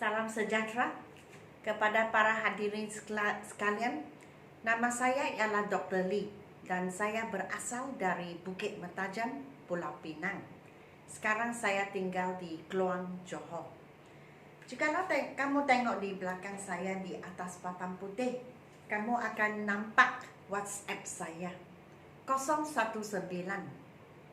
Salam sejahtera kepada para hadirin sekalian. Nama saya ialah Dr. Lee dan saya berasal dari Bukit Mentajam, Pulau Pinang. Sekarang saya tinggal di Kluang, Johor. Jikalau kamu tengok di belakang saya di atas papan putih, kamu akan nampak WhatsApp saya 019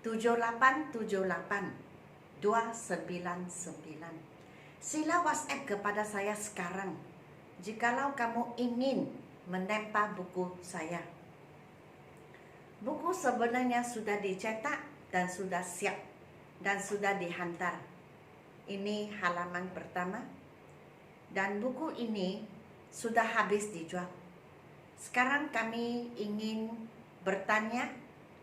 7878 299. Sila WhatsApp kepada saya sekarang jikalau kamu ingin menempah buku saya. Buku sebenarnya sudah dicetak dan sudah siap dan sudah dihantar. Ini halaman pertama dan buku ini sudah habis dijual. Sekarang kami ingin bertanya,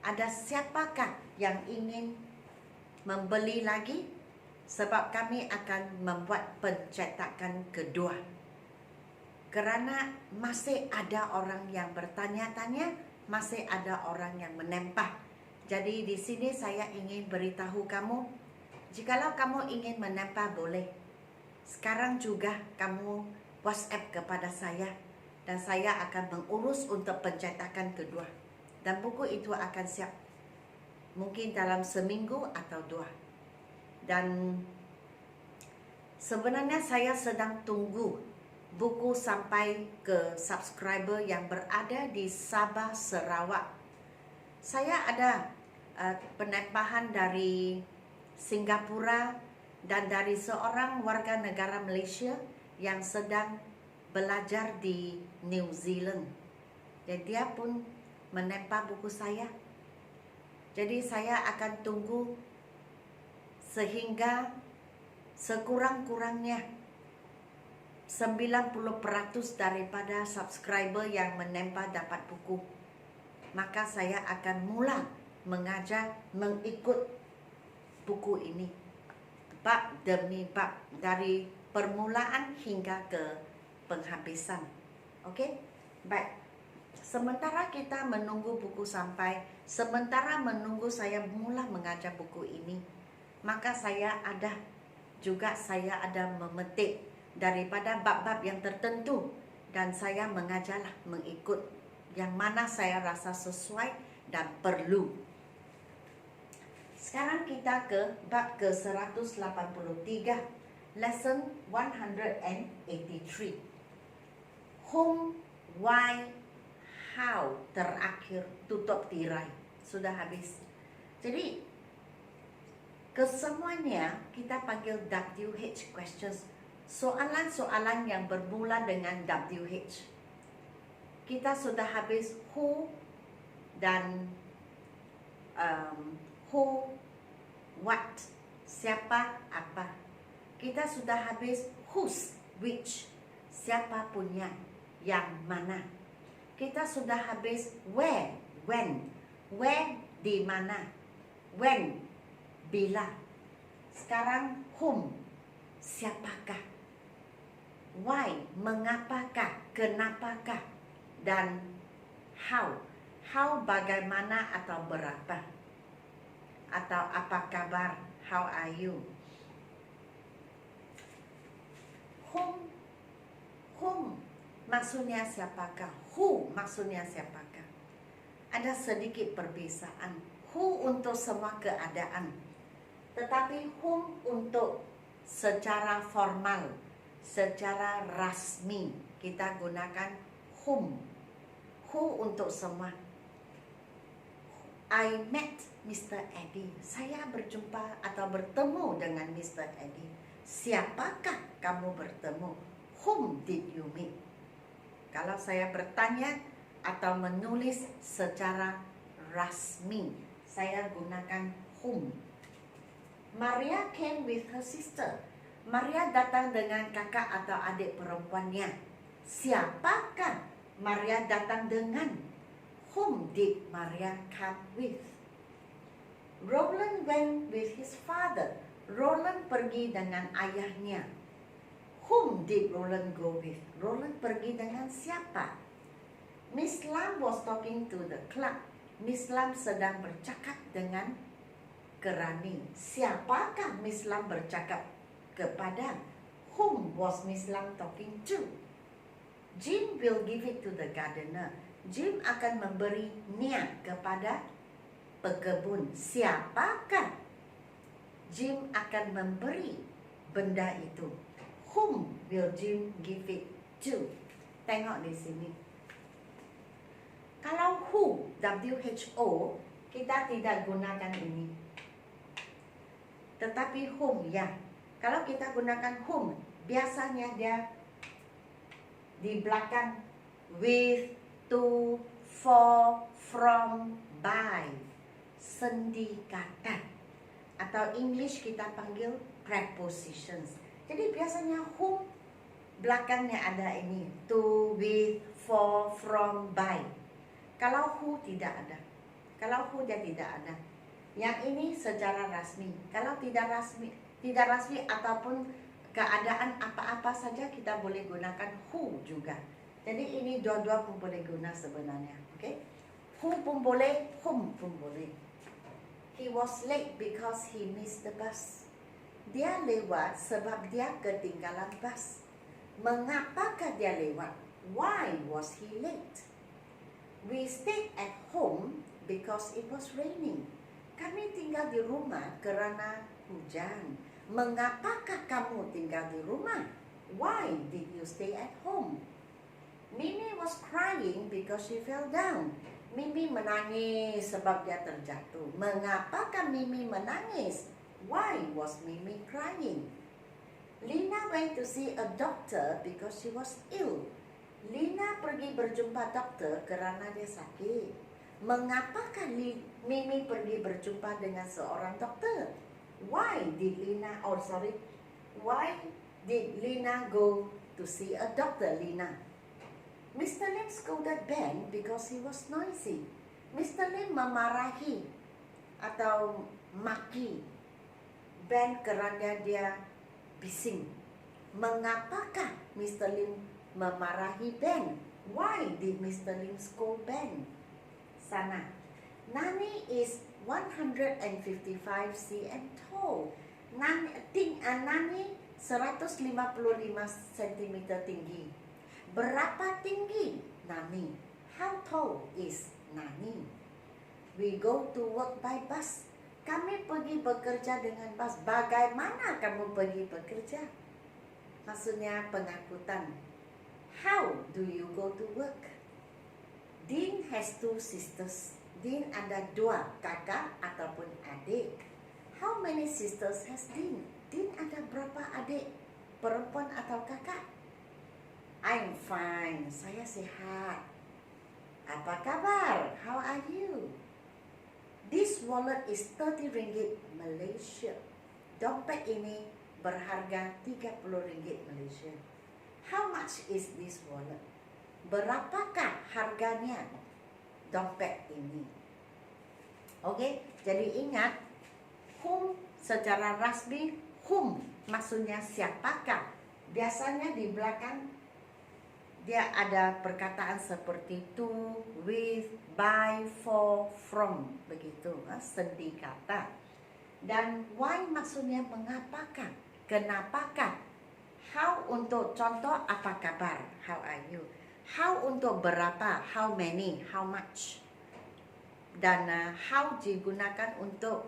ada siapakah yang ingin membeli lagi? Sebab kami akan membuat pencetakan kedua. Kerana masih ada orang yang bertanya-tanya, masih ada orang yang menempah. Jadi di sini saya ingin beritahu kamu, jikalau kamu ingin menempah boleh. Sekarang juga kamu WhatsApp kepada saya dan saya akan mengurus untuk pencetakan kedua. Dan buku itu akan siap mungkin dalam seminggu atau dua. Dan sebenarnya saya sedang tunggu buku sampai ke subscriber yang berada di Sabah, Sarawak. Saya ada penempahan dari Singapura dan dari seorang warga negara Malaysia yang sedang belajar di New Zealand. Dan dia pun menempah buku saya. Jadi saya akan tunggu sehingga sekurang-kurangnya 90% daripada subscriber yang menempah dapat buku. Maka saya akan mula mengajar mengikut buku ini bab demi bab dari permulaan hingga ke penghabisan. Okey? Baik. Sementara kita menunggu buku sampai, sementara menunggu saya mula mengajar buku ini, maka saya ada memetik daripada bab-bab yang tertentu dan saya mengajarlah mengikut yang mana saya rasa sesuai dan perlu. Sekarang kita ke bab ke-183, lesson 183. Whom, why, how, terakhir tutup tirai. Sudah habis. Jadi kesemuanya kita panggil WH questions. Soalan-soalan yang bermula dengan WH. Kita sudah habis who dan who, what, siapa, apa. Kita sudah habis whose, which, siapa punya, yang mana. Kita sudah habis where, when, di mana, when, bila. Sekarang whom, siapakah, why, mengapakah, kenapakah, dan how, bagaimana atau berapa, atau apa kabar, how are you. Whom maksudnya siapakah, who maksudnya siapakah. Ada sedikit perbezaan. Who untuk semua keadaan, tetapi whom untuk secara formal, secara rasmi kita gunakan whom. Who untuk semua. I met Mr. Eddie. Saya berjumpa atau bertemu dengan Mr. Eddie. Siapakah kamu bertemu? Whom did you meet? Kalau saya bertanya atau menulis secara rasmi, saya gunakan whom. Maria came with her sister. Maria datang dengan kakak atau adik perempuannya. Siapakah Maria datang dengan? Whom did Maria come with? Roland went with his father. Roland pergi dengan ayahnya. Whom did Roland go with? Roland pergi dengan siapa? Miss Lam was talking to the clerk. Miss Lam sedang bercakap dengan kerani. Siapakah Miss Lam bercakap kepada? Whom was Miss Lam talking to? Jim will give it to the gardener. Jim akan memberinya kepada pekebun. Siapakah Jim akan memberi benda itu? Whom will Jim give it to? Tengok di sini. Kalau who, WHO, kita tidak gunakan ini. Tetapi whom, ya. Kalau kita gunakan whom, biasanya dia di belakang with, to, for, from, by. Sendi kata. Atau English kita panggil prepositions. Jadi biasanya whom belakangnya ada ini. To, with, for, from, by. Kalau who tidak ada. Kalau who dia tidak ada. Yang ini secara rasmi. Kalau tidak rasmi ataupun keadaan apa-apa saja kita boleh gunakan who juga. Jadi ini dua-dua pun boleh guna sebenarnya. Okay? Who pun boleh, whom pun boleh. He was late because he missed the bus. Dia lewat sebab dia ketinggalan bus. Mengapakah dia lewat? Why was he late? We stayed at home because it was raining. Kami tinggal di rumah kerana hujan. Mengapakah kamu tinggal di rumah? Why did you stay at home? Mimi was crying because she fell down. Mimi menangis sebab dia terjatuh. Mengapakah Mimi menangis? Why was Mimi crying? Lina went to see a doctor because she was ill. Lina pergi berjumpa doktor kerana dia sakit. Mengapakah Mimi pergi berjumpa dengan seorang doktor? Why did Lina go to see a doctor, Lina? Mr. Lim scolded Ben because he was noisy. Mr. Lim memarahi atau maki Ben kerana dia bising. Mengapakah Mr. Lim memarahi Ben? Why did Mr. Lim scold Ben? Sana. Nani is 155 cm tall. Nani 155 cm tinggi. Berapa tinggi Nani? How tall is Nani? We go to work by bus. Kami pergi bekerja dengan bus. Bagaimana kamu pergi bekerja? Maksudnya pengakutan. How do you go to work? Dean has two sisters. Dean ada dua kakak ataupun adik. How many sisters has Dean? Dean ada berapa adik? Perempuan atau kakak? I'm fine. Saya sehat. Apa kabar? How are you? This wallet is 30 ringgit Malaysia. Dompet ini berharga 30 ringgit Malaysia. How much is this wallet? Berapakah harganya dompet ini? Okey, jadi ingat whom secara rasmi, whom maksudnya siapakah. Biasanya di belakang dia ada perkataan seperti to, with, by, for, from, begitu, sendi kata. Dan why maksudnya mengapakah, kenapakah. How untuk contoh apa kabar, how are you. How untuk berapa, how many, how much. Dan how digunakan untuk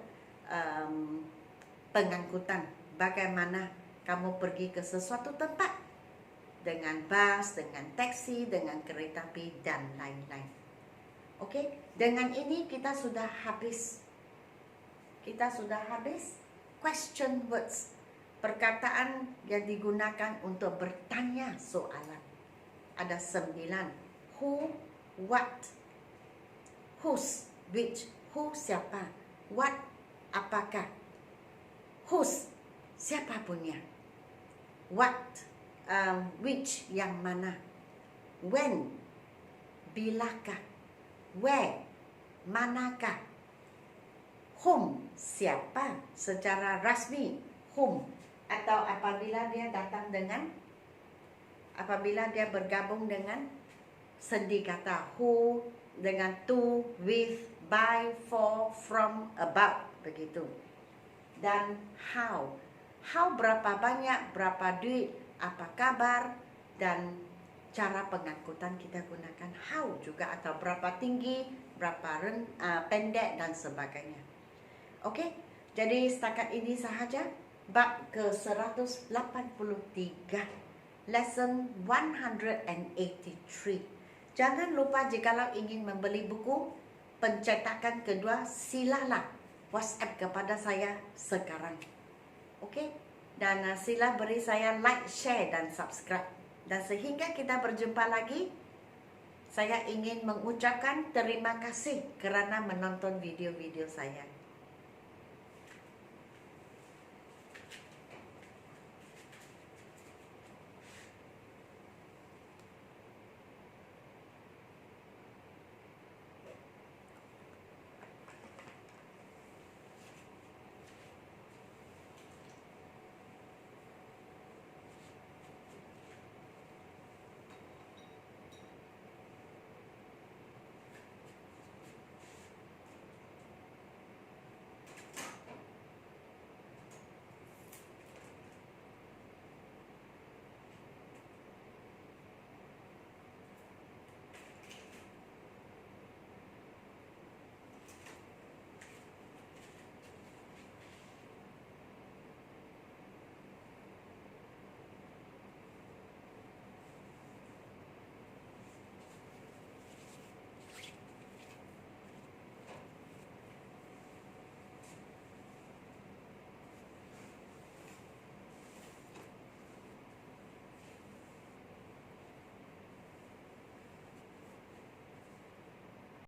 pengangkutan. Bagaimana kamu pergi ke sesuatu tempat. Dengan bus, dengan taksi, dengan kereta api dan lain-lain. Okey, dengan ini kita sudah habis. Question words. Perkataan yang digunakan untuk bertanya soalan. Ada 9. Who, what, whose, which, who siapa, what apakah, whose siapa punya, what which yang mana, when bilakah, where manakah, whom siapa secara rasmi, whom atau apabila dia datang dengan, apabila dia bergabung dengan sendi kata who dengan to, with, by, for, from, about, begitu. Dan how how berapa banyak, berapa duit, apa kabar, dan cara pengangkutan kita gunakan how juga, atau berapa tinggi, berapa pendek dan sebagainya. Oke, jadi setakat ini sahaja bab ke-183, lesson 183. Jangan lupa jikalau ingin membeli buku pencetakan kedua, silalah WhatsApp kepada saya sekarang. Okey, dan sila beri saya like, share dan subscribe. Dan sehingga kita berjumpa lagi, saya ingin mengucapkan terima kasih kerana menonton video-video saya.